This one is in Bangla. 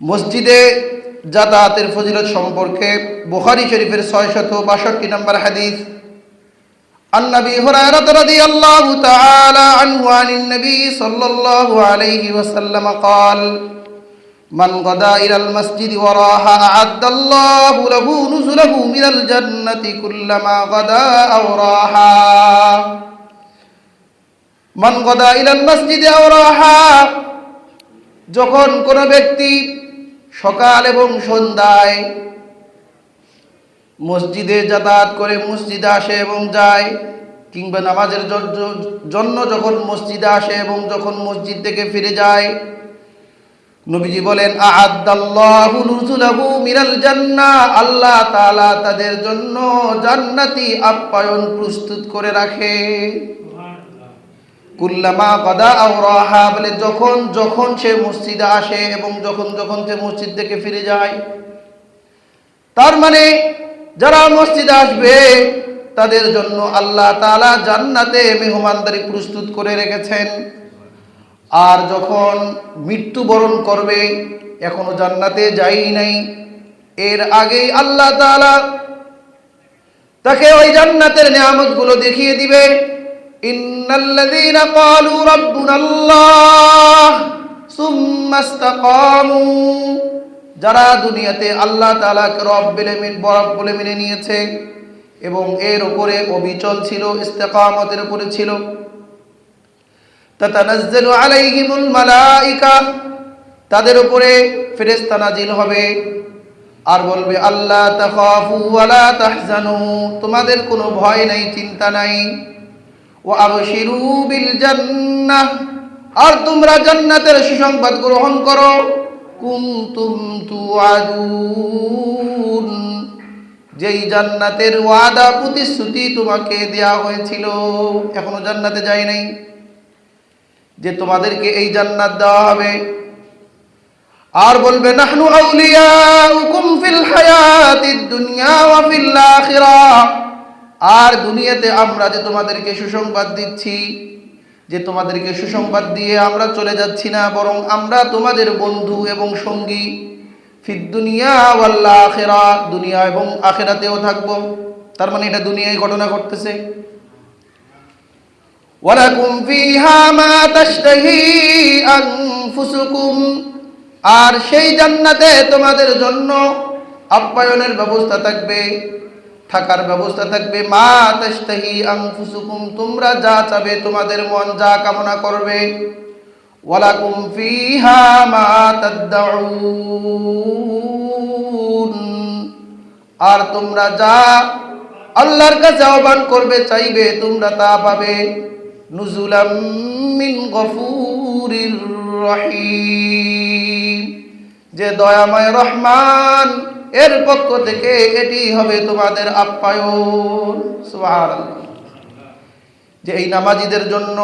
মসজিদে যাতায়াতের ফজিলত সম্পর্কে বুখারী শরীফের 662 নম্বর হাদিস। عن أبي هريرة رضي الله تعالى عنه عن النبي صلى الله عليه وسلم قال من غدا إلى المسجد وراح أعد الله له نزله من الجنة كلما غدا أو راح من غدا إلى المسجد أو راح যখন কোনো ব্যক্তি সকাল এবং সন্ধ্যায় মসজিদে যাতায়াত করে মসজিদে আসে এবং যায়, কিংবা নামাজের জন্য যখন মসজিদে আসে এবং যখন মসজিদ থেকে ফিরে যায়, নবীজি বলেন আ'আদ্দাল্লাহু নুজুলাহু মিনাল জান্নাহ, আল্লাহ তাআলা তাদের জন্য জান্নাতি আপ্যায়ন প্রস্তুত করে রাখে। কুল্লামা গাদা আও রাহা, বলে যখন যখন সে মসজিদে আসে এবং যখন যখন সে মসজিদ থেকে ফিরে যায়। তার মানে যারা মসজিদে আসবে তাদের জন্য আল্লাহ তাআলা জান্নাতে মেহমানদারি প্রস্তুত করে রেখেছেন। আর যখন মৃত্যুবরণ করবে, এখনো জান্নাতে যাই নাই, এর আগেই আল্লাহ তাআলা তাকে ওই জান্নাতের নিয়ামতগুলো দেখিয়ে দিবে। ইন্নাল্লাযীনা ক্বালু রাব্বুনাল্লাহ সুম্মা ইসতাকামু, যারা দুনিয়াতে আল্লাহ তাআলাকে রব বলে মেনে নিয়েছে এবং এর উপরে অবিচল ছিল, ইস্তেকামতের উপরে ছিল, তাতানাজ্জালু আলাইহিমুল মালাইকা, তাদের উপরে ফেরেশতা নাজিল হবে আর বলবে আল্লাহ তাখাফু ওয়া লা তাহজানু, তোমাদের কোনো ভয় নাই, চিন্তা নাই। ওয়া আবশিরু বিল জান্নাহ, আর তোমরা জান্নাতের সুসংবাদ গ্রহণ করো। কুনতুম তুআদুন, যেই জান্নাতের ওয়াদা প্রতিশ্রুতি তোমাকে দেয়া হয়েছিল, এখনো জান্নাতে যায় নাই, যে তোমাদেরকে এই জান্নাত দেওয়া হবে। আর বলবে নাহনু আউলিয়াউকুম ফিল হায়াতিদ দুনিয়া ওয়া ফিল আখিরাহ, আর দুনিয়াতে আমরা যে তোমাদেরকে সুসংবাদ দিচ্ছি, যে তোমাদেরকে সুসংবাদ দিয়ে আমরা চলে যাচ্ছি না, বরং আমরা তোমাদের বন্ধু এবং সঙ্গী। ফিদ দুনিয়া ওয়াল আখিরাহ, দুনিয়া এবং আখিরাতেও থাকবো। তার মানে এটা দুনিয়ায় ঘটনা ঘটতেছে। ওয়ালাকুম ফিহা মা তাশতাহি আনফুসুকুম, আর সেই জান্নাতে তোমাদের জন্য আপ্যায়নের ব্যবস্থা থাকবে, থাকার ব্যবস্থা থাকবে। মা তাশতাহি আনফুসুকুম, তোমরা যা চাবে, তোমাদের মন যা কামনা করবে। ওয়ালাকুম ফিহা মা তাদউন, আর তোমরা যা আল্লাহর কাছে আহ্বান করবে, চাইবে, তোমরা তা পাবে। নুজুলাম মিন গফুরির রহিম, যে দয়াময় রহমান, এর পক্ষ থেকে এটি হবে তোমাদের আপ্যায়ন। সুবহানাল্লাহ। যে এই নামাজীদের জন্য